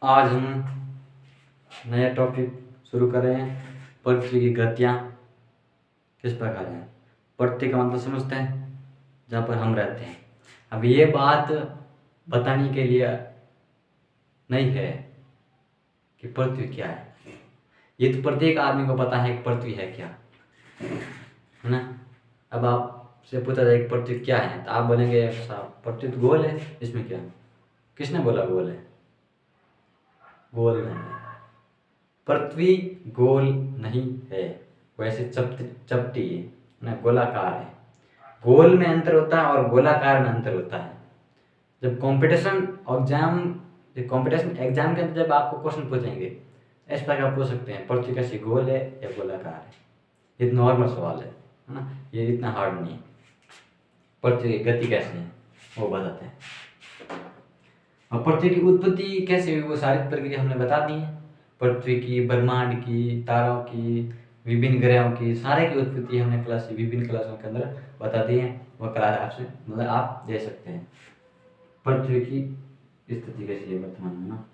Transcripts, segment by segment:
आज हम नया टॉपिक शुरू कर रहे हैं। पृथ्वी की गतियाँ किस प्रकार हैं। पृथ्वी का मतलब समझते हैं जहाँ पर हम रहते हैं। अब ये बात बताने के लिए नहीं है कि पृथ्वी क्या है, ये तो प्रत्येक आदमी को पता है कि पृथ्वी है क्या, है ना। अब आपसे पूछा जाए कि पृथ्वी क्या है तो आप बोलेंगे साहब पृथ्वी तो गोल है, इसमें क्या। किसने बोला गोल है? गोल नहीं है, पृथ्वी गोल नहीं है, वैसे चपटी है ना, गोलाकार है। गोल में अंतर होता है और गोलाकार में अंतर होता है। जब कंपटीशन एग्जाम के अंदर जब आपको क्वेश्चन पूछेंगे इस प्रकार आप पूछ सकते हैं पृथ्वी कैसी गोल है या गोलाकार है। ये नॉर्मल सवाल है ना, ये इतना हार्ड नहीं है। पृथ्वी की गति कैसे है वो बताते हैं। और पृथ्वी की उत्पत्ति कैसे हुई वो सारी प्रक्रिया हमने बता दी है। पृथ्वी की, ब्रह्मांड की, तारों की, विभिन्न ग्रहों की, सारे की उत्पत्ति हमने विभिन्न क्लासों के अंदर बता दी है। वो क्लास आपसे मतलब आप दे सकते हैं। पृथ्वी की स्थिति कैसी है वर्तमान में ना,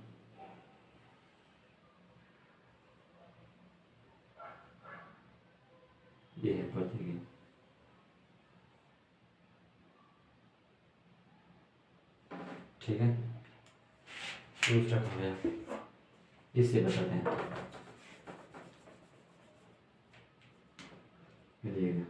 ये है पृथ्वी की। ठीक है, दूसरा हो गया, इससे बताते हैं। देखिएगा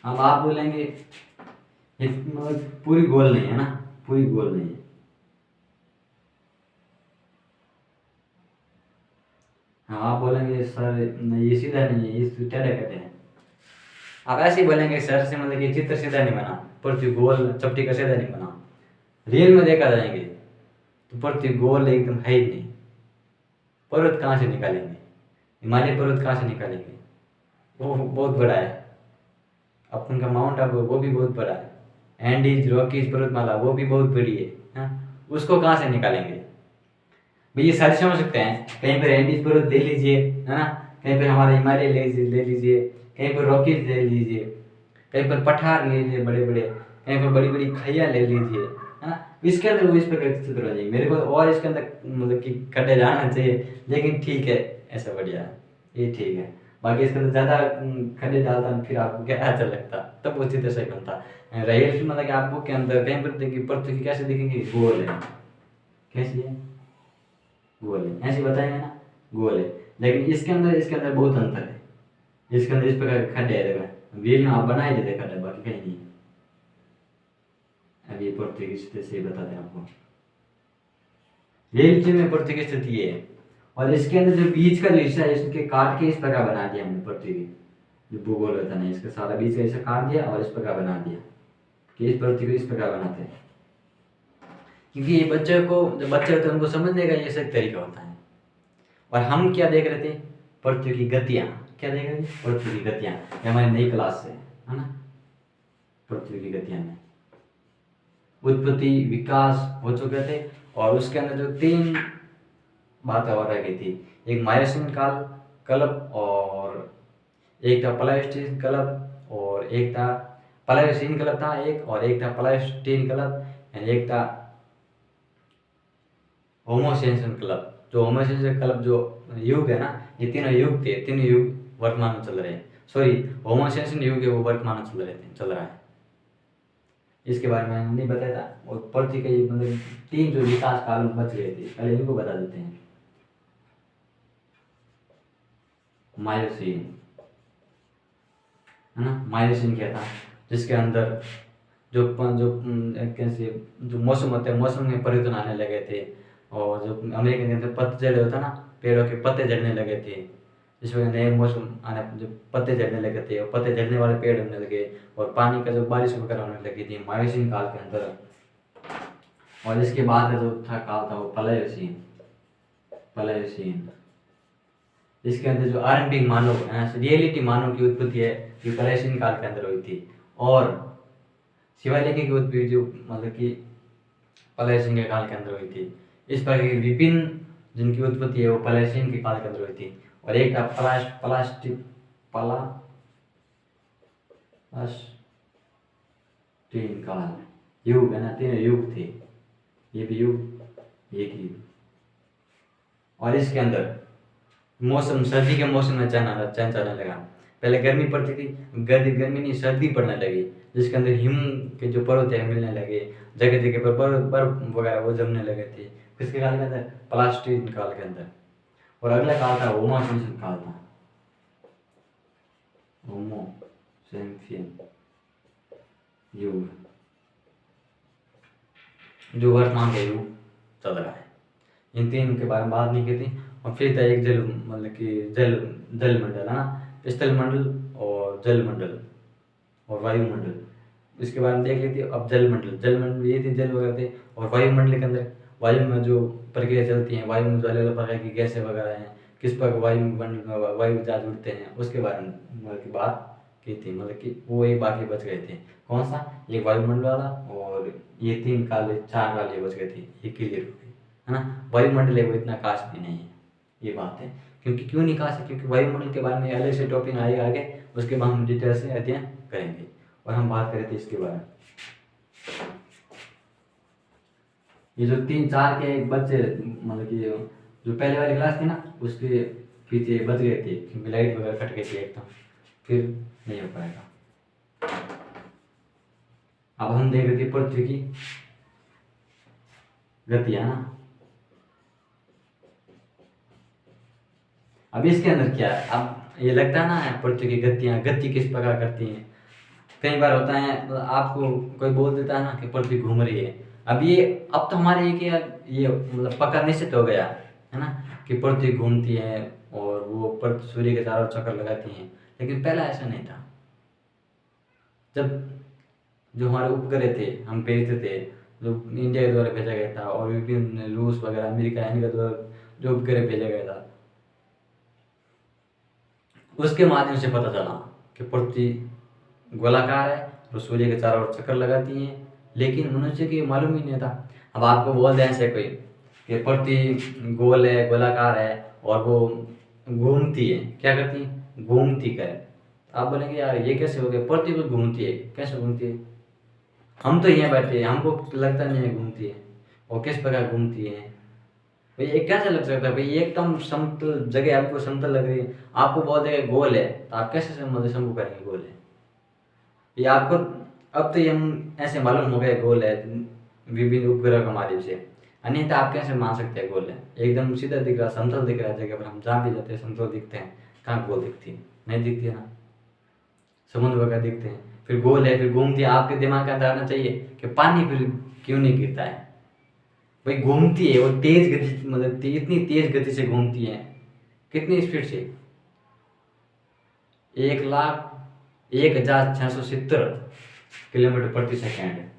अब आप बोलेंगे ये मतलब पूरी गोल नहीं है ना, पूरी गोल नहीं है। हाँ आप बोलेंगे सर नहीं ये सीधा नहीं है, ये टेढ़े कहते हैं। आप ऐसे ही बोलेंगे सर से मतलब कि चित्र सीधा नहीं बना, पृथ्वी गोल चपटी का सीधा नहीं बना। रियल में देखा जाएंगे तो पृथ्वी गोल एकदम है ही नहीं। पर्वत कहाँ से निकालेंगे, हिमालय पर्वत कहाँ से निकालेंगे, वो बहुत बड़ा है। अपन का माउंट आबू वो भी बहुत बड़ा है। एंडीज रॉकीज पर्वतमाला वो भी बहुत बड़ी है, हाँ? उसको कहाँ से निकालेंगे भाई। ये सारे समझ सकते हैं, कहीं पर एंडीज पर्वत ले लीजिए, है ना, कहीं पर हमारा हिमालय ले लीजिए, कहीं पर रॉकीज ले लीजिए, कहीं पर पठार ले लीजिए बड़े बड़े, कहीं पर बड़ी बड़ी खैया ले लीजिए, है ना। इसके अंदर वो इस पर चित्र हो जाएगी। मेरे को और इसके अंदर मतलब कि खड्डे जाना चाहिए, लेकिन ठीक है ऐसा बढ़िया है, ये ठीक है। बाकी इसके अंदर ज़्यादा खड्डे डालता फिर आपको क्या अच्छा लगता, तब वो चित्र सही बनता। रही मतलब कि आप बुक के अंदर कहीं पर देखिए पृथ्वी की कैसे दिखेंगे, गोल है। कैसी है? गोल है, ऐसे बताएंगे ना गोल है। लेकिन इसके अंदर बहुत अंतर है। इसके अंदर इस प्रकार के खड्डे है, व्हील में आप बनाए देते खड्डे, बाकी कहीं नहीं। अब ये पृथ्वी की स्थिति से बता दें आपको, ये में पृथ्वी की स्थिति है। और इसके अंदर जो बीच का जो हिस्सा है इसके काट के इस प्रकार बना दिया हमने पृथ्वी की जो भूगोल होता है ना, इसका सारा बीच का हिस्सा काट दिया और इस प्रकार बना दिया कि इस पृथ्वी को इस प्रकार बनाते हैं। क्योंकि ये बच्चे जब बच्चे होते हैं उनको समझने का ये सही तरीका होता है। और हम क्या देख रहे थे, पृथ्वी की गतियाँ। क्या देख रहे थे? पृथ्वी की गतियाँ। ये हमारी नई क्लास से है ना, पृथ्वी की गतियाँ में उत्पत्ति विकास हो चुके थे। और उसके अंदर जो 3 बातें और रह गई थी, एक मायोसीन काल कल्प, और एक था प्लायोस्टीन कल्प, और एक था प्लायोसीन कल्प था एक, और एक था प्लायोस्टीन कल्प, एक था होमोसेंसन कल्प। जो होमोसेंसन कल्प जो युग है ना, ये तीनों युग थे, तीनों युग वर्तमान में चल रहे हैं। सॉरी, होमोसेंसन युग है वो वर्तमान में चल रहा है। इसके बारे में नहीं बताया था। और पृथ्वी के मतलब 3 जो विकास काल में बच गए थे, पहले इनको बता देते हैं। मायोसीन है ना, मायोसीन क्या था, जिसके अंदर जो कैसे जो मौसम होते हैं, मौसम में परिवर्तन आने लगे थे। और जो अमेरिका के अंदर पतझड़ होता ना, पेड़ों के पत्ते झड़ने लगे थे, जिसमें नए मौसम आने, जो पत्ते झड़ने लगे थे और पत्ते झड़ने वाले पेड़ होने लगे, और पानी का जो बारिश वगैरह होने लगी थी मायोसीन काल के अंदर। और इसके बाद जो था काल था वो प्लायोसीन। इसके अंदर जो आरंभिक मानव रियलिटी मानव की उत्पत्ति है जो प्लायोसीन काल के अंदर हुई थी। और शिवालिक की उत्पत्ति जो मतलब कि प्लायोसीन के काल के अंदर हुई थी। इस प्रकार की विभिन्न जिनकी उत्पत्ति है वो प्लायोसीन के काल के अंदर हुई थी। और एक था प्लास्टिक काल, युग है ना, तीनों युग थे, ये भी युग एक ही। और इसके अंदर मौसम, सर्दी के मौसम में चैन चलने लगा। पहले गर्मी पड़ती थी, गर्मी नहीं सर्दी पड़ने लगी, जिसके अंदर हिम के जो पर्वत है मिलने लगे, जगह जगह पर बर्फ बर्फ वगैरह वो जमने लगे थे। किसके काल के अंदर? प्लास्टीन काल के अंदर। और अगला काल था होमो सेपियन काल था, होमो सेपियन युग, जो वर्तमान का युग चल रहा है। इन तीन के बारे में बात नहीं की थी। और फिर था एक जल, मतलब कि जल मंडल है ना, स्थल मंडल और जल मंडल और वायुमंडल, इसके बारे में देख लेते हैं। अब जल मंडल ये थे, जल वगैरह थे। और वायुमंडल के अंदर वायु में जो प्रक्रिया चलती है, वायु में जो अलग अलग प्रकार की गैसें वगैरह हैं, किस प्रकार वायुमंडल में वायु जहाज उड़ते हैं, उसके बारे में मतलब की बात की थी। मतलब कि वो एक बाकी बच गए थे। कौन सा? ये वायुमंडल वाला, और ये तीन काले चार काले बच गए थे, ये क्लियर हो गए, है ना। वायुमंडल है वो इतना खास भी नहीं है, ये बात है। क्योंकि क्यों नहीं खास है? क्योंकि वायुमंडल के बारे में अलग से टॉपिक आएगा आगे, उसके बाद हम डिटेल से अध्ययन करेंगे। और हम बात करें थे इसके बारे में, ये जो तीन चार के बच्चे, मतलब कि जो पहले वाली क्लास थी ना, उसके पीछे बच गए थे क्योंकि लाइट वगैरह कट गई थी एकदम, फिर नहीं हो पाएगा। अब हम देख रहे थे पृथ्वी की गति, है ना। अब इसके अंदर क्या है? अब ये लगता है ना पृथ्वी की गति किस प्रकार करती है। कई बार होता है आपको कोई बोल देता है ना कि पृथ्वी घूम रही है। अब तो हमारे ये मतलब पक्का निश्चित हो गया है ना कि पृथ्वी घूमती है और वो पृथ्वी सूर्य के चारों चक्कर लगाती है। लेकिन पहला ऐसा नहीं था। जब जो हमारे उपग्रह थे हम भेजते थे, जो इंडिया के द्वारा भेजा गया था, और विभिन्न रूस वगैरह अमेरिका इनके द्वारा जो उपग्रह भेजा गया था, उसके माध्यम से पता चला कि पृथ्वी गोलाकार है और सूर्य के चारों ओर चक्कर लगाती हैं। लेकिन मनुष्य को मालूम ही नहीं था। अब आपको बोल दें ऐसे कोई कि पृथ्वी गोल है, गोलाकार है, और वो घूमती है, क्या करती है? घूमती है। आप बोलेंगे यार ये कैसे हो गया, पृथ्वी को घूमती है, कैसे घूमती है? हम तो यहाँ बैठे हैं, हमको लगता नहीं है घूमती है, और किस प्रकार घूमती है भाई? ये कैसे लग सकता है भाई? ये एकदम समतल जगह आपको समतल लग रही है, आपको बहुत जगह गोल है, तो आप कैसे शंभू करेंगे गोल है? ये आपको अब तो ये हम ऐसे मालूम हो गया गोल है विभिन्न उपग्रह के माध्यम से, अन्यथा आप कैसे मान सकते हैं गोल है? एकदम सीधा दिख रहा, समतल दिख रहा है जगह पर, हम जहाँ भी जाते हैं समतल दिखते हैं, कहाँ गोल दिखती है? नहीं दिखती है ना। समुद्र वगैरह दिखते हैं, फिर गोल है, फिर घूमती है। आपके दिमाग का अंदर आना चाहिए कि पानी फिर क्यों नहीं गिरता है भाई? घूमती है वो तेज गति, मतलब इतनी तेज गति से घूमती है, कितनी स्पीड से? 1,01,670 किलोमीटर प्रति सेकेंड।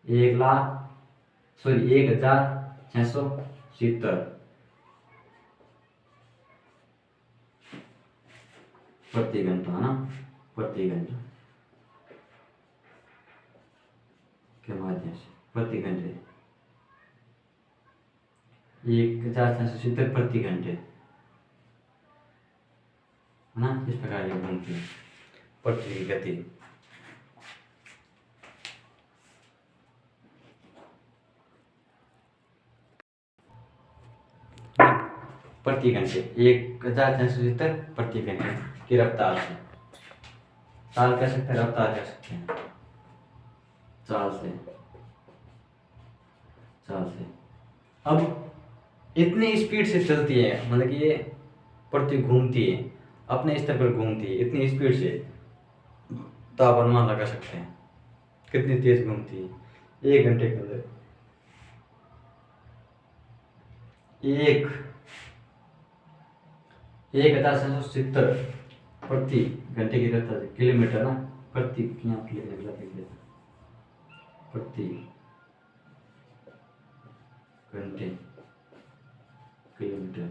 1,0670 प्रति घंटा, है ना, प्रति घंटा के माध्यम से, प्रति घंटे 1,0670 प्रति घंटे, है ना। इस प्रकार ये घूमती है पृथ्वी की गति। प्रति घंटे 1,670 प्रति घंटे की रफ्तार से, चाल कह सकते हैं, रफ्तार कह सकते हैं, चाल से। अब इतनी स्पीड से चलती है, मतलब कि ये पृथ्वी घूमती है, अपने स्तर पर घूमती है इतनी स्पीड से, तो आप अनुमान लगा सकते हैं कितनी तेज घूमती है। 1 घंटे के अंदर 1,670 प्रति घंटे की रफ्तार, किलोमीटर ना, प्रति यहाँ प्रति घंटे किलोमीटर,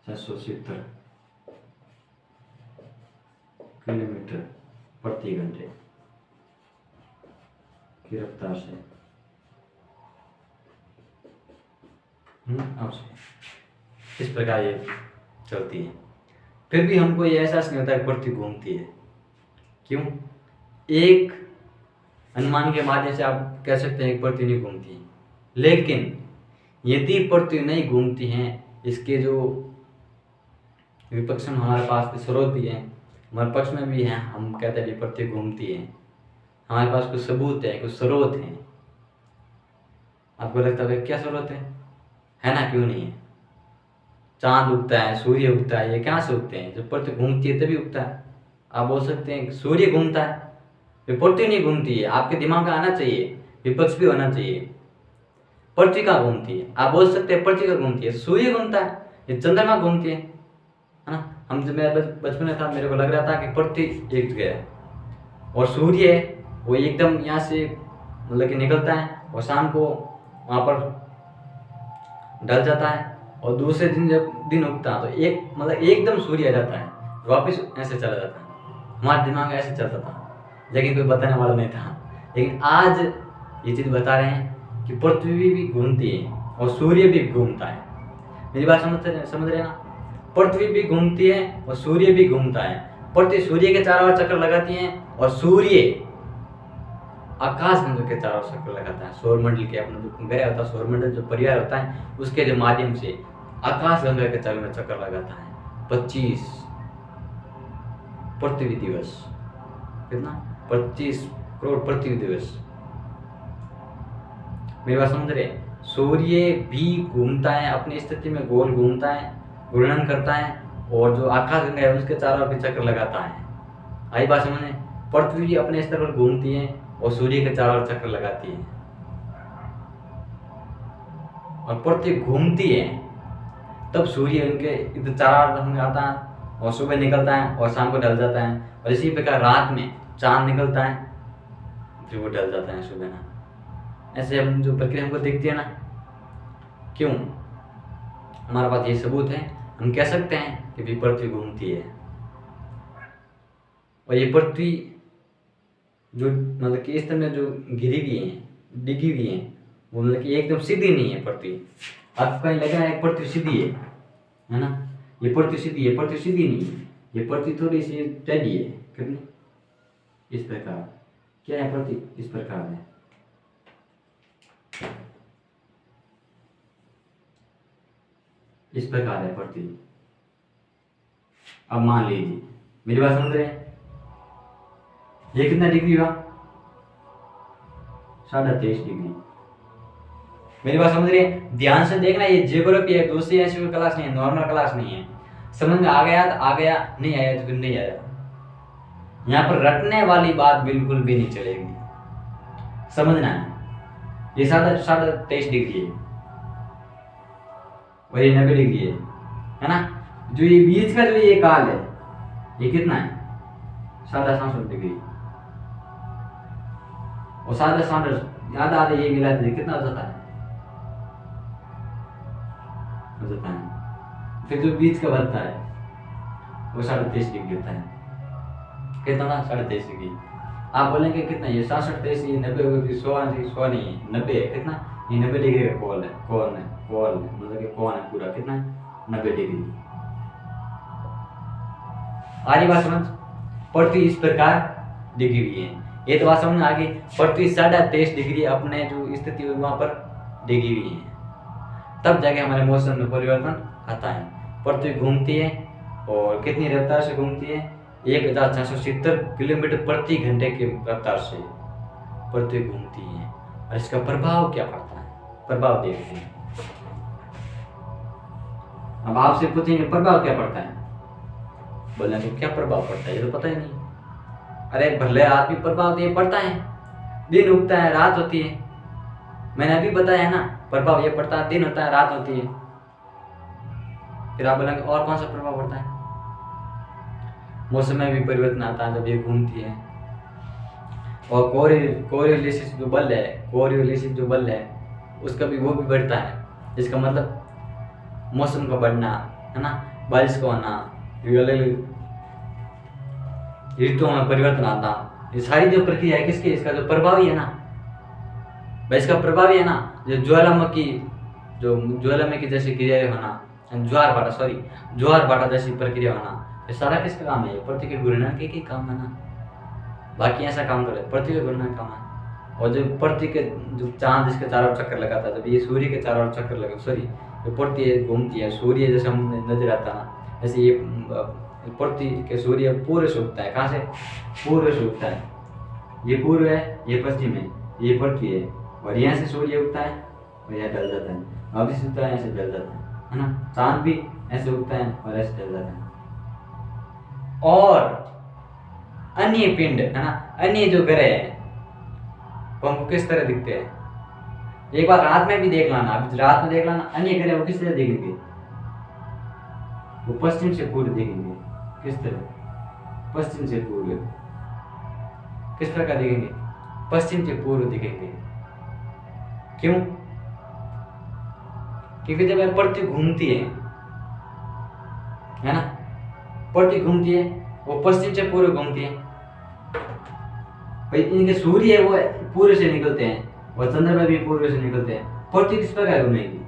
670 किलोमीटर प्रति घंटे की रफ्तार से आपसे इस प्रकार ये चलती है। फिर भी हमको ये एहसास नहीं होता कि पृथ्वी घूमती है। क्यों? एक अनुमान के माध्यम से आप कह सकते हैं कि पृथ्वी नहीं घूमती है, लेकिन यदि पृथ्वी नहीं घूमती है, इसके जो विपक्ष में हमारे पास के स्रोत भी हैं, हमारे पक्ष में भी हैं, हम कहते हैं कि पृथ्वी घूमती है, हमारे पास कुछ सबूत है, कुछ स्रोत हैं। आपको लगता है क्या स्रोत है ना? क्यों नहीं है? चांद उगता है, सूर्य उगता है, ये कहाँ से उगते हैं? जब पृथ्वी घूमती है तभी उगता है। आप बोल सकते हैं सूर्य घूमता है, पृथ्वी नहीं घूमती है। आपके दिमाग में आना चाहिए, विपक्ष भी होना चाहिए। पृथ्वी कहाँ घूमती है? आप बोल सकते हैं पृथ्वी कहाँ घूमती है? सूर्य घूमता है, ये चंद्रमा घूमती है ना? हम जब मैं बचपन में था, मेरे को लग रहा था कि पृथ्वी एक जगह है और सूर्य है वो एकदम यहाँ से मतलब कि निकलता है और शाम को वहाँ पर ढल जाता है, और दूसरे दिन जब दिन उगता है तो एक मतलब एकदम सूर्य आ जाता है, वापस ऐसे चला जाता है। हमारे दिमाग में ऐसे चलता था, लेकिन कोई बताने वाला नहीं था। लेकिन आज ये चीज़ बता रहे हैं कि पृथ्वी भी घूमती है और सूर्य भी घूमता है। मेरी बात समझ रहे हैं ना? पृथ्वी भी घूमती है और सूर्य भी घूमता है। पृथ्वी सूर्य के चारों ओर चक्कर लगाती है और सूर्य आकाश गंगा के चारों ओर चक्कर लगाता है। सौरमंडल के अपना जो ग्रह होता है, सौरमंडल जो परिवार होता है, उसके जो माध्यम से आकाश गंगा के चारों में चक्कर लगाता है। 25 पृथ्वी दिवस, कितना? 25 करोड़ पृथ्वी दिवस। मेरी बात समझ रहे? सूर्य भी घूमता है, अपनी स्थिति में गोल घूमता है, घूर्णन करता है, और जो आकाश गंगा है उसके चारों ओर चक्कर लगाता है। आई बात समझे? पृथ्वी अपने स्तर पर घूमती है और सूर्य के चारों ओर चक्कर लगाती है। और पृथ्वी घूमती है तब सूर्य उनके इधर चारों ओर आता है और सुबह निकलता है और शाम को ढल जाता है। और इसी प्रकार रात में चांद निकलता है, फिर वो ढल जाता है सुबह ना। ऐसे हम जो प्रक्रिया हमको दिखती है ना, क्यों? हमारे पास ये सबूत है, हम कह सकते हैं कि पृथ्वी घूमती है। और ये पृथ्वी जो मतलब कि इस तरह जो गिरी हुई है, डिगी हुई है, वो मतलब कि एकदम सीधी नहीं है पृथ्वी। आपको कहीं लग रहा है पृथ्वी सीधी है ना? ये पृथ्वी सीधी है, पृथ्वी सीधी नहीं है, ये पृथ्वी थोड़ी सी टेढ़ी है। कितनी? इस प्रकार। क्या है पृथ्वी? इस प्रकार है। इस प्रकार है पृथ्वी। अब मान लीजिए, मेरी बात समझ रहे हैं? ये कितना डिग्री हुआ? 23.5 डिग्री। मेरी बात समझ रही है? ध्यान से देखना, ये जियोग्राफी है, दूसरी ऐसी क्लास नहीं है, नॉर्मल क्लास नहीं है। समझ में आ गया तो आ गया, नहीं आया तो फिर नहीं आया। यहाँ पर रटने वाली बात बिल्कुल भी नहीं चलेगी, समझना है। ये 23.5 डिग्री है और ये 90 डिग्री है ना? जो ये बीच का जो ये काल है, ये कितना है? 67 डिग्री। और 67 याद आते ये मिला दे कितना हो जाता है? फिर जो बीच का बनता है वो 23.5 डिग्री होता है। कितना ना? 23.5 डिग्री। आप बोलेंगे कितना? ये 67 ये 90 होगी, 100 नहीं है, 90 है। कितना? ये 90 डिग्री का कोण है, मतलब कि कोण है पूरा। कितना? 90 डिग्री। आगे बात समझ? पृथ्वी इस प्रकार डिगी हुई है, ये तो बात समझ आ गई। पृथ्वी 23.5 डिग्री अपने जो स्थिति वहां पर डिगी हुई है, तब जाके हमारे मौसम में परिवर्तन आता है। पृथ्वी घूमती है और कितनी रफ्तार से घूमती है? 1670 किलोमीटर प्रति घंटे की रफ्तार से पृथ्वी घूमती है। और इसका प्रभाव क्या पड़ता है? प्रभाव देखते हैं। अब आपसे पूछेंगे प्रभाव क्या पड़ता है? बोलने तो क्या प्रभाव पड़ता है, ये तो पता ही नहीं। अरे भले आदमी प्रभाव ये पड़ता है, दिन उगता है, रात होती है। मैंने अभी बताया है ना, प्रभाव ये पड़ता है, दिन होता है, रात होती है। फिर आप बोलेंगे और कौन सा प्रभाव पड़ता है? मौसम में भी परिवर्तन आता है जब ये घूमती है। और कोरियोलिसिस जो बल है उसका भी वो भी बढ़ता है। इसका मतलब मौसम का बढ़ना है ना, बारिश का होना, ऋतुओं में परिवर्तन आता, ये सारी जो प्रक्रिया है किसकी? इसका जो प्रभावी है ना, इसका प्रभावी है ना, जो ज्वालामुखी जो ज्वालामुखी जैसी क्रियाएं होना, ज्वार भाटा जैसी प्रक्रिया होना, ये सारा किसका काम है? पृथ्वी के घूर्णन के काम है ना। बाकी ऐसा काम करे, पृथ्वी के घूर्णन का काम है। और जो पृथ्वी के जो चांद इसके चारों ओर चक्कर लगाता है, जब ये सूर्य के चारों ओर चक्कर लगा, सॉरी जो पृथ्वी घूमती है, सूर्य जैसे हम नजर आता है ना, ऐसे ये पृथ्वी के सूर्य पूर्व से उगता है। कहाँ से? पूर्व से उगता है। ये पूर्व है, ये पश्चिम है, ये पृथ्वी है, और यहाँ से सूर्य उगता है और यहाँ ढल जाता है, वापिस उगता है, ऐसे ढल जाता है ना। चांद भी ऐसे उगता है और ऐसे ढल जाता है। और अन्य पिंड है ना, अन्य जो ग्रह है वो हमको किस तरह दिखते हैं? एक बार रात में भी देख लाना, अभी रात में देख लाना, अन्य ग्रह वो किस तरह दिखेंगे? वो पश्चिम से पूर्व दिखेंगे। किस तरह? पश्चिम से पूर्व। किस प्रकार दिखेंगे? पश्चिम से पूर्व दिखेंगे। क्यों? क्योंकि जब पृथ्वी घूमती है ना, पृथ्वी घूमती है, वो पश्चिम से पूर्व घूमती है। भाई इनके सूर्य है वो पूर्व से निकलते हैं और चंद्रमा भी पूर्व से निकलते हैं। पृथ्वी किस प्रकार घूमेगी?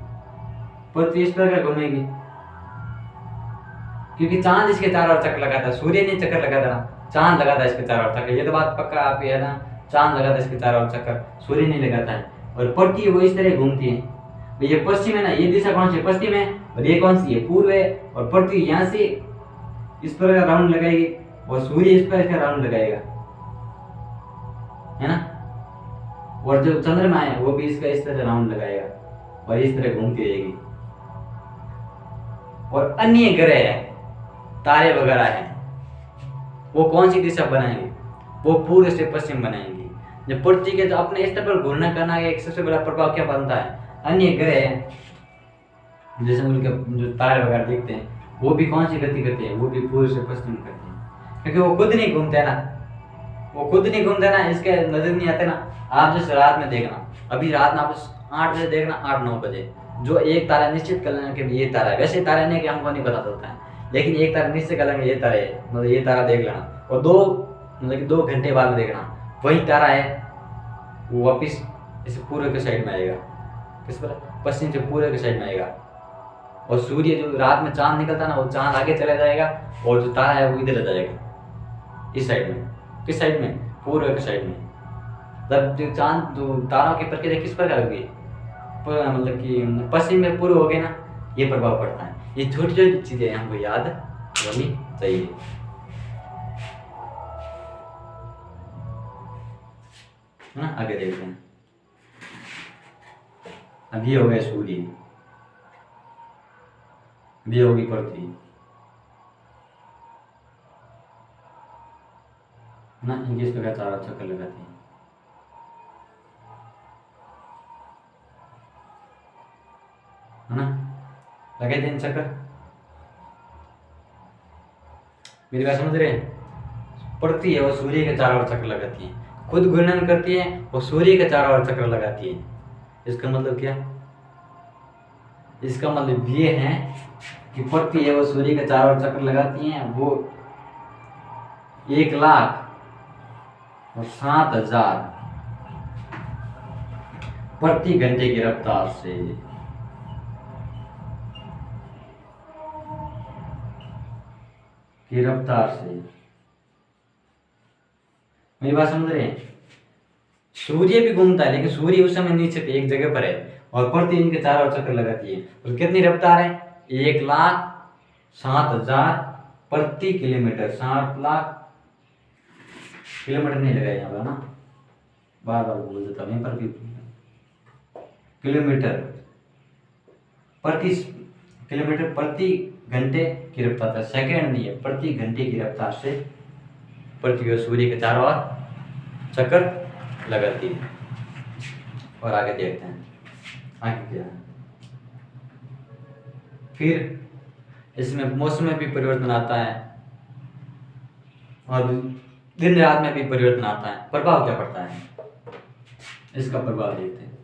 पृथ्वी इस प्रकार घूमेगी क्योंकि चांद इसके चारों ओर चक्कर लगाता है, सूर्य नहीं चक्कर लगाता, चांद लगाता है इसके चारों ओर चक्कर। ये तो बात पक्का आपकी है ना, चांद लगाता है इसके चारों ओर चक्कर, सूर्य नहीं लगाता है। और पृथ्वी वो इस तरह घूमती है। तो ये पश्चिम है ना, ये दिशा कौन सी है? पश्चिम है। और ये कौन सी है? पूर्व है। और पृथ्वी यहाँ से इस प्रकार राउंड लगाएगी और सूर्य इस पर इसका राउंड लगाएगा, है ना। और जो चंद्रमा है वो भी इसका इस तरह राउंड लगाएगा और इस तरह घूमती रहेगी। और अन्य ग्रह है, तारे वगैरह हैं, वो कौन सी दिशा बनाएंगे? वो पूर्व से पश्चिम बनाएंगे। जब पृथ्वी के तो अपने स्तर पर घूर्णन करना एक सबसे बड़ा प्रभाव क्या बनता है? अन्य ग्रह जैसे उनके जो तारे वगैरह देखते हैं वो भी कौन सी गति करते हैं? वो भी पूर्व से पश्चिम करते हैं, क्योंकि वो खुद नहीं घूमते ना, इसके नजर नहीं आते ना। आप जैसे रात में देखना, अभी रात में आप 8 बजे देखना, 8-9 बजे जो एक तारा निश्चित कर लेना कि ये तारा है। वैसे तारा नहीं कि हमको नहीं पता चलता है, लेकिन एक तारा निश्चित कर लेंगे ये तारा है, मतलब ये तारा देख लेना। और 2 घंटे बाद में देखना वही तारा है, वो वापिस इस पूर्व के साइड में आएगा। किस पर? पश्चिम से पूर्व के साइड में आएगा। और सूर्य जो रात में चांद निकलता है ना, वो चांद आगे चला जाएगा और जो तारा है वो इधर आ जाएगा, इस साइड में। किस साइड में? पूर्व के साइड में। तब जो चांद जो तारों की प्रक्रिया किस प्रकार होगी? मतलब कि पश्चिम में पूर्व हो गए ना, ये प्रभाव पड़ता है। ये छोटी छोटी चीजें हमको याद होनी चाहिए। है ना। आगे देखते हैं। अभी हो गए सूर्य, अभी होगी पृथ्वी ना, इनके इस प्रकार चारों चक्कर लगाती है ना। लगे दिन चक्कर, मेरी बात समझ रहे हैं? पृथ्वी है वो सूर्य के चारों ओर चक्कर लगाती है, खुद घूर्णन करती है और सूर्य के चारों ओर चक्कर लगाती है। इसका मतलब क्या? इसका मतलब ये है कि पृथ्वी है वो सूर्य के चारों ओर चक्कर लगाती हैं, वो 1,07,000 प्रति घंटे की रफ्तार से। मेरी बात समझ रहे हैं? सूर्य भी घूमता है, लेकिन सूर्य उस समय नीचे एक जगह पर है और पृथ्वी इनके चारों ओर चक्कर लगाती है। और कितनी रफ्तार है? 1,07,000 प्रति किलोमीटर। 7 लाख किलोमीटर नहीं लगाया यहाँ पर ना, बार बार बोल देता हूँ, पर भी किलोमीटर प्रति घंटे की रफ्तार, सेकेंड नहीं है, प्रति घंटे की रफ्तार से पृथ्वी और सूर्य के चारों ओर चक्कर लगाती है। और आगे देखते हैं आगे क्या है। फिर इसमें मौसम में भी परिवर्तन आता है और दिन रात में भी परिवर्तन आता है। प्रभाव क्या पड़ता है? इसका प्रभाव देखते हैं।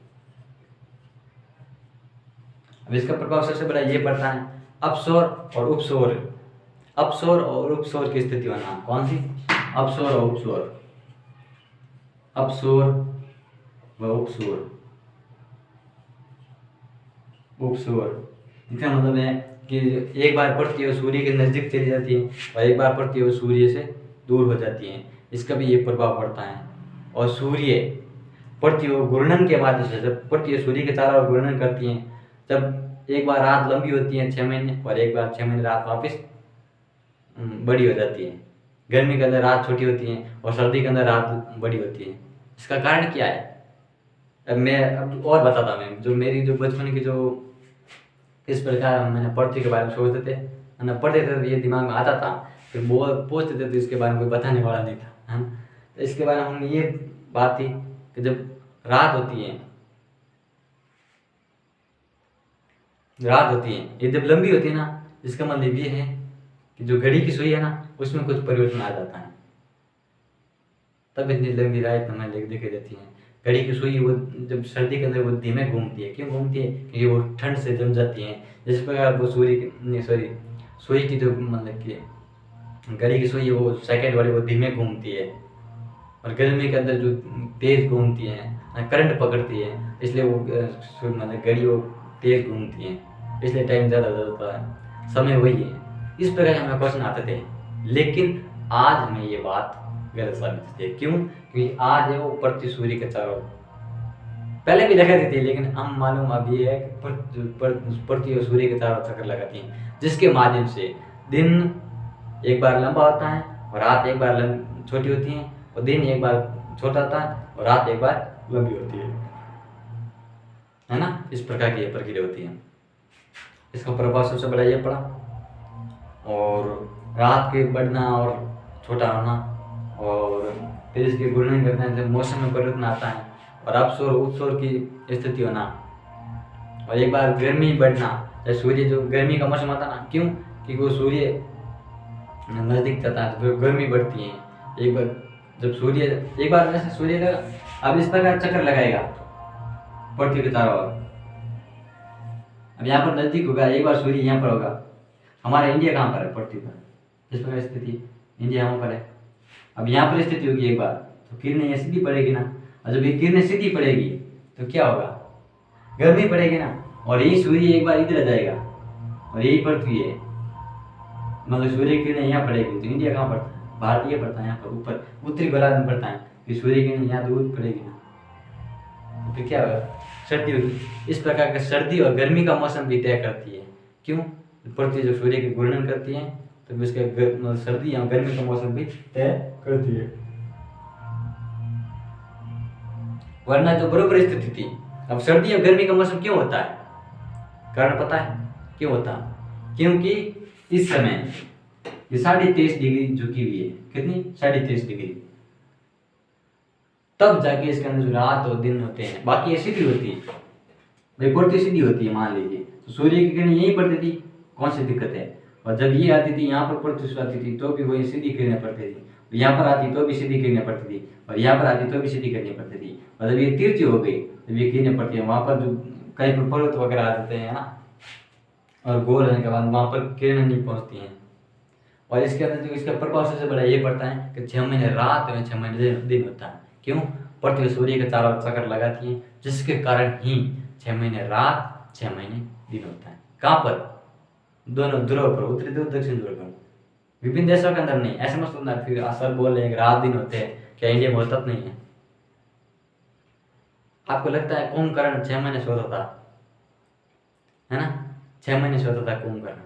अब इसका प्रभाव सबसे बड़ा ये पड़ता है अपसौर और उपसौर। अपसौर और उपसौर की स्थिति होना। कौन सी? अपसौर और उपसौर। अपसौर व उपसौर। उपसौर। इसका मतलब है कि एक बार पड़ती है वो सूर्य के नज़दीक चली जाती है और एक बार पड़ती है वो सूर्य से दूर हो जाती है, इसका भी ये प्रभाव पड़ता है। और सूर्य पड़ती है वो घूर्णन के माध्यम से, जब पड़ती है सूर्य के चारों ओर घूर्णन करती हैं, जब एक बार रात लंबी होती है 6 महीने और एक बार 6 महीने रात वापस बड़ी हो जाती है। गर्मी के अंदर रात छोटी होती है और सर्दी के अंदर रात बड़ी होती है। इसका कारण क्या है? अब और बताता मैं, जो मेरी जो बचपन की जो इस प्रकार मैंने पृथ्वी के बारे में सोचते थे, है ना, पढ़ते थे तो ये दिमाग में आता था, फिर वो पूछते थे तो इसके बारे में कोई बताने वाला नहीं था, है ना। तो इसके बारे में हम ये बात थी कि जब रात होती है ये जब लंबी होती है ना, इसका मतलब ये है कि जो घड़ी की सुई है ना उसमें कुछ परिवर्तन आ जाता है, तब इतनी लंबी रात हमें दिखाई देती है। घड़ी की सुई वो जब सर्दी के अंदर वो धीमे घूमती है, क्यों घूमती है? क्योंकि वो ठंड से जम जाती है। जिस प्रकार वो सुई की जो मतलब कि घड़ी की सुई है वो सेकंड वाली वो धीमे घूमती है और गर्मी के अंदर जो तेज घूमती है, करंट पकड़ती है, इसलिए वो मतलब घड़ी वो तेज घूमती है, इसलिए टाइम ज़्यादा जाता है, समय वही है। इस प्रकार हमें क्वेश्चन आते थे, लेकिन आज हमें ये बात गलत साबित होती है। क्यों? क्योंकि आज है वो पड़ती सूर्य के चारों, पहले भी लगाती थी लेकिन हम मालूम अब ये है कि पड़ती हुई सूर्य के चारों चक्कर लगाती हैं, जिसके माध्यम से दिन एक बार लंबा होता है और रात एक बार छोटी होती है, और दिन एक बार छोटा होता है और रात एक बार लंबी होती है ना। इस प्रकार की ये प्रक्रिया होती है। इसका प्रभाव सबसे बड़ा ये पड़ा, और रात के बढ़ना और छोटा होना, और फिर इसके घूर्णन करते हैं जब मौसम में परिवर्तन आता है, और अपसौर उपसौर की स्थिति होना, और एक बार गर्मी बढ़ना, जब सूर्य जो गर्मी का मौसम आता ना, क्यों? क्योंकि वो सूर्य नज़दीक जाता है तो गर्मी बढ़ती है। एक बार जब सूर्य एक बार जैसे सूर्य का अब इस प्रकार चक्कर लगाएगा पृथ्वी के चारों ओर, अब यहाँ पर नज़दीक होगा, एक बार सूर्य यहाँ पर होगा। हमारा इंडिया कहाँ पर है पृथ्वी पर? इस प्रकार स्थिति इंडिया यहाँ पर है। अब यहाँ पर स्थिति होगी एक बार तो किरणें ये सीधी पड़ेगी ना, और जब ये किरणें सीधी पड़ेगी तो क्या होगा? गर्मी पड़ेगी ना, और यही सूर्य एक बार इधर आ जाएगा और यही पृथ्वी है, मतलब सूर्य की किरणें यहाँ पड़ेगी तो इंडिया कहाँ पड़ता है? भारतीय पड़ता है यहाँ पर ऊपर उत्तरी गोलार्ध में पड़ता है, फिर सूर्य की किरणें यहाँ दूर पड़ेगी ना, तो फिर क्या होगा? सर्दी होगी। इस प्रकार का सर्दी और गर्मी का मौसम भी तय करती है। क्यों? पृथ्वी जो सूर्य के घूर्णन करती है तो उसके सर्दी या गर्मी का मौसम भी तय करती है, वरना तो बराबर स्थिति थी। अब सर्दी और गर्मी का मौसम क्यों होता है? कारण पता है क्यों होता? क्योंकि इस समय ये 23.5 डिग्री झुकी हुई है। कितनी? 23.5 डिग्री। तब जाके इसके अंदर जो रात और दिन होते हैं, बाकी ये सीधी होती है, भाई पृथ्वी सीधी होती है मान लीजिए, तो सूर्य की किरणें यहीं पड़ती थी, कौन सी दिक्कत है? और जब ये आती थी यहाँ पर पृथ्वी से आती थी तो भी वही सीधी किरणें पड़ती थी, यहाँ पर आती तो भी सीधी किरणें पड़ती थी, और यहाँ पर आती तो भी सीधी किरणें पड़ती थी। और जब ये तिरछी हो गई जब ये किरणें पड़ती है, वहाँ पर जो कहीं पर पर्वत वगैरह आ जाते हैं ना, और गोल होने के बाद वहाँ पर किरणें नहीं पहुँचती हैं। और इसके अंदर जो इसका प्रभाव सबसे बड़ा ये पड़ता है कि 6 महीने रात में 6 महीने दिन होता है। क्यों? पृथ्वी सूर्य के चारों चक्कर लगाती है, जिसके कारण ही 6 महीने रात 6 महीने दिन होता है। कहाँ पर? दोनों ध्रुव पर, उत्तरी ध्रुव दक्षिण ध्रुव पर, विभिन्न देशों के अंदर नहीं। ऐसे मत सुनना फिर असर बोल रहे हैं कि रात दिन होते हैं, क्या इंडिया में होता नहीं है? आपको लगता है कुंभकर्ण 6 महीने सोता था, है ना? 6 महीने सोता था कुंभकर्ण,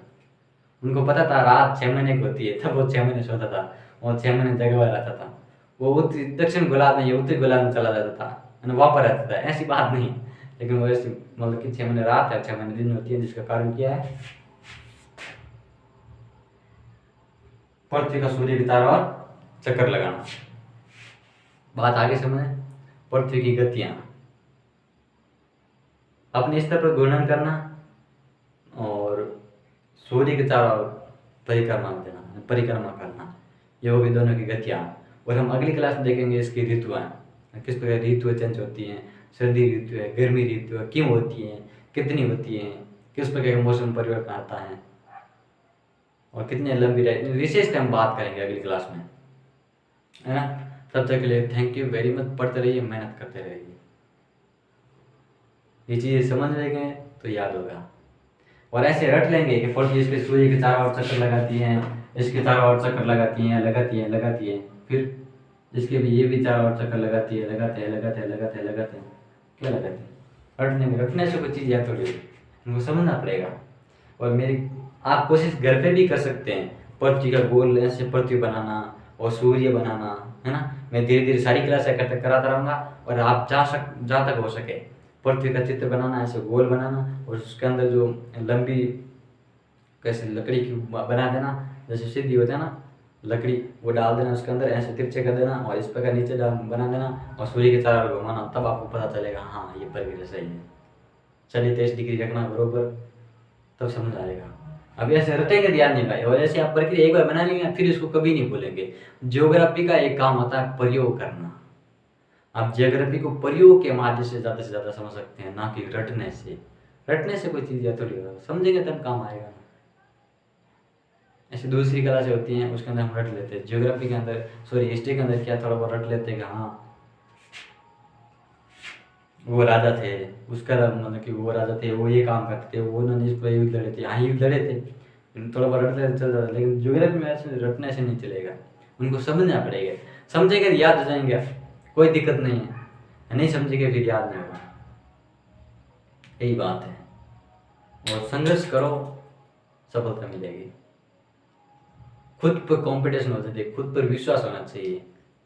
उनको पता था रात 6 महीने की होती है, तब वो 6 महीने सोता था और 6 महीने जगह हुआ रहता था। वो उत्तरी दक्षिण गोलार्ध में उत्तरी गोलार्ध में चला जाता था, वहाँ पर रहता था। ऐसी बात नहीं, लेकिन वो ऐसी मतलब कि 6 महीने रात है 6 महीने दिन होती है, जिसका कारण क्या है? पृथ्वी का सूर्य की चारों ओर चक्कर लगाना। बात आगे समझे। पृथ्वी की गतियां, अपने स्तर पर घूर्णन करना और सूर्य के चारों ओर परिक्रमा करना, ये हो गई दोनों की गतियां। और हम अगली क्लास में देखेंगे इसकी ऋतुएं, किस प्रकार ऋतुएं चेंज होती हैं, सर्दी ऋतु है, गर्मी ऋतु है, क्यों होती हैं, कितनी होती हैं, किस प्रकार का मौसम परिवर्तन आता है, और कितने लंबी रहे, विशेष हम बात करेंगे अगली क्लास में, है ना। तब तक के लिए थैंक यू वेरी मच। पढ़ते रहिए, मेहनत करते रहिए। ये चीज़ें समझ रहे गए तो याद होगा। और ऐसे रट लेंगे कि पृथ्वी इसके सूर्य के चारों ओर चक्कर लगाती हैं, इसके चारों ओर चक्कर लगाती हैं, लगाती हैं, फिर इसके भी ये भी चारों ओर चक्कर लगाती है, लगाते हैं, क्या लगाते हैं? रटने में, रटने से कोई चीज़ याद थोड़ी होगी, उनको समझना पड़ेगा। और मेरी आप कोशिश घर पे भी कर सकते हैं, पृथ्वी का गोल ऐसे पृथ्वी बनाना और सूर्य बनाना, है ना। मैं धीरे धीरे सारी क्लासें कराता रहूँगा, और आप जहाँ तक हो सके पृथ्वी का चित्र बनाना, ऐसे गोल बनाना, और उसके अंदर जो लंबी कैसे लकड़ी की बना देना, जैसे सीधी होता है ना लकड़ी, वो डाल देना उसके अंदर, ऐसे तिरछे कर देना, और इस प्रकार नीचे बना देना, और सूर्य के चारों ओर घुमाना, तब आपको पता चलेगा हाँ ये प्रक्रिया सही है। चलिए 23 डिग्री रखना बरोबर, तब समझ आएगा। अभी ऐसे रटेंगे ध्यान नहीं भाई, और ऐसे आप प्रक्रिया एक बार बना लेंगे फिर इसको कभी नहीं भूलेंगे। ज्योग्राफी का एक काम होता है प्रयोग करना। आप ज्योग्राफी को प्रयोग के माध्यम से ज़्यादा समझ सकते हैं, ना कि रटने से। रटने से कोई चीज़ या थोड़ी होगा, समझेंगे तब काम आएगा। ऐसे दूसरी कला से होती हैं, उसके अंदर हम रट लेते हैं। ज्योग्राफी के अंदर, सॉरी हिस्ट्री के अंदर क्या थोड़ा बहुत रट लेते हैं कि हाँ वो राजा थे, उसका मतलब कि वो राजा थे, वो ये काम करते थे, वो उन्होंने इस पर युद्ध लड़े थे, हाँ युद्ध लड़े थे, थोड़ा बहुत रट लेते चल जाता। लेकिन ज्योग्राफी में ऐसे रटने से नहीं चलेगा, उनको समझना पड़ेगा। समझेंगे याद हो जाएंगे, कोई दिक्कत नहीं है, नहीं समझेंगे फिर याद नहीं होगा, यही बात है। और संघर्ष करो, सफलता मिलेगी। खुद पर कंपटीशन होना चाहिए, खुद पर विश्वास होना चाहिए,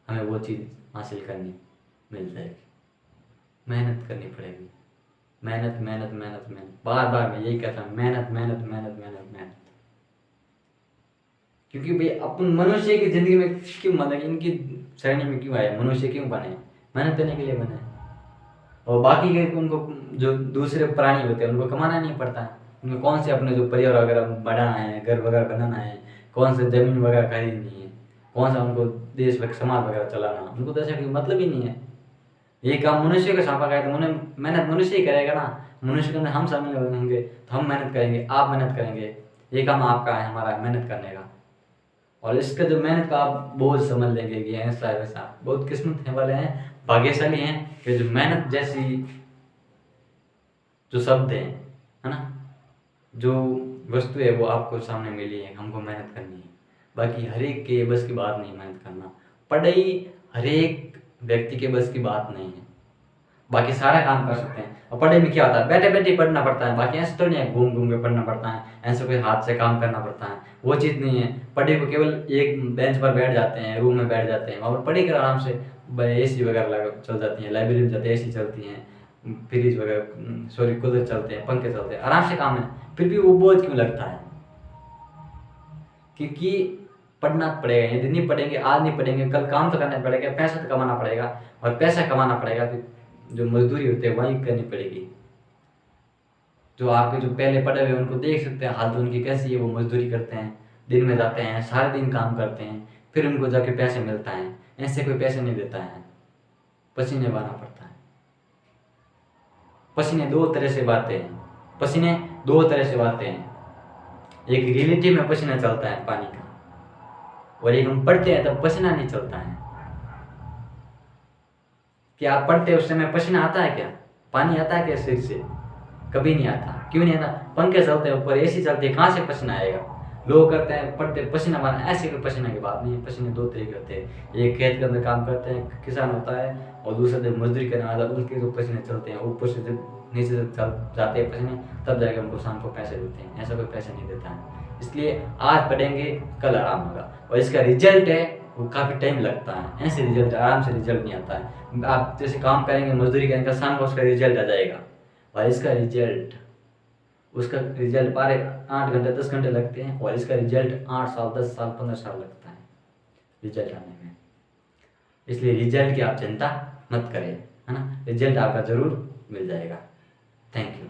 हमें वो चीज़ हासिल करनी मिल जाएगी। मेहनत करनी पड़ेगी, मेहनत मेहनत मेहनत मेहनत, बार बार मैं यही कहता हूँ, मेहनत मेहनत मेहनत मेहनत मेहनत। क्योंकि भाई अपन मनुष्य की जिंदगी में क्यों, मतलब इनकी श्रेणी में क्यों आए, मनुष्य क्यों बने? मेहनत करने के लिए बने। और बाकी के उनको जो दूसरे प्राणी होते हैं उनको कमाना नहीं पड़ता है, उनको कौन से अपने जो परिवार वगैरह बढ़ाना है, घर वगैरह बनाना है, कौन से जमीन वगैरह खरीदनी है, कौन सा उनको देश वगैरह समाज वगैरह चलाना, उनको तो ऐसा कोई मतलब ही नहीं है। ये काम मनुष्य का सौंपा गया तो उन्हें मेहनत मनुष्य ही करेगा ना। मनुष्य के अंदर हम शामिल होंगे तो हम मेहनत करेंगे, आप मेहनत करेंगे, ये काम आपका है, हमारा मेहनत करने का। और इसका जो मेहनत का आप बोझ समझ लेंगे कि ऐसा है वैसा, बहुत किस्मत वाले हैं, भाग्यशाली हैं कि जो मेहनत जैसी जो शब्द है ना, जो वस्तु है वो आपको सामने मिली है, हमको मेहनत करनी है। बाकी हर एक के बस की बात नहीं मेहनत करना, पढ़ाई हर एक व्यक्ति के बस की बात नहीं है। बाकी सारा काम कर सकते हैं, और पढ़ाई में क्या होता है, बैठे बैठे पढ़ना पड़ता है, बाकी ऐसे तो नहीं है घूम घूम के पढ़ना पड़ता है, ऐसे कोई हाथ से काम करना पड़ता है, वो चीज़ नहीं है। पढ़ाई को केवल एक बेंच पर बैठ जाते हैं, रूम में बैठ जाते हैं, वहाँ पर पढ़ाई कर आराम से, AC वगैरह लगा चल जाती है, लाइब्रेरी में जाते हैं AC चलती हैं, फ्रिज वगैरह सॉरी कूलर चलते हैं, पंखे चलते हैं, आराम से काम है, फिर भी वो बोझ क्यों लगता है? क्योंकि पढ़ना पड़ेगा। यदि नहीं पढ़ेंगे, आज नहीं पढ़ेंगे, कल काम तो करना पड़ेगा, पैसा तो कमाना पड़ेगा, और पैसा कमाना पड़ेगा फिर जो मजदूरी होती है वही करनी पड़ेगी। जो आपके जो पहले पढ़े हुए उनको देख सकते हैं हालत उनकी कैसी है, वो मजदूरी करते हैं, दिन में जाते हैं, सारे दिन काम करते हैं, फिर उनको जाके पैसे मिलता है। ऐसे कोई पैसे नहीं देता है, पसीने बहाना पड़ता है। पसीने दो तरह से बहाते हैं, पसीने दो तरह से बहाते हैं, एक रिलेटिव में पसीना चलता है पानी का, और एक हम पढ़ते हैं तब पसीना नहीं चलता है। क्या आप पढ़ते उस समय पसीना आता है क्या? पानी आता है क्या सिर से? कभी नहीं आता। क्यों नहीं आता? पंखे चलते हैं ऊपर, AC चलती है, कहाँ से पसीना आएगा? लोग करते हैं पढ़ते पसीना बना, ऐसे कोई पसीना की बात नहीं है। पसीने दो तरीके होते हैं, एक खेत के अंदर काम करते हैं किसान होता है, और दूसरा जब मजदूरी करने वाला उनके जो पसीने चलते हैं ऊपर से जब नीचे से चल जाते हैं पसीने, तब जाके उनको शाम को पैसे देते हैं। ऐसा कोई पैसे नहीं देता है। इसलिए आज पढ़ेंगे कल आराम होगा, और इसका रिजल्ट है वो काफ़ी टाइम लगता है। ऐसे रिजल्ट आराम से रिजल्ट नहीं आता है। आप जैसे काम करेंगे, मजदूरी करेंगे, शाम को उसका रिजल्ट आ जाएगा, और इसका रिजल्ट उसका रिजल्ट 8 घंटे 10 घंटे लगते हैं, और इसका रिजल्ट 8 साल 10 साल 15 साल लगता है रिजल्ट आने में। इसलिए रिजल्ट की आप चिंता मत करें, है ना, रिजल्ट आपका ज़रूर मिल जाएगा। Thank you.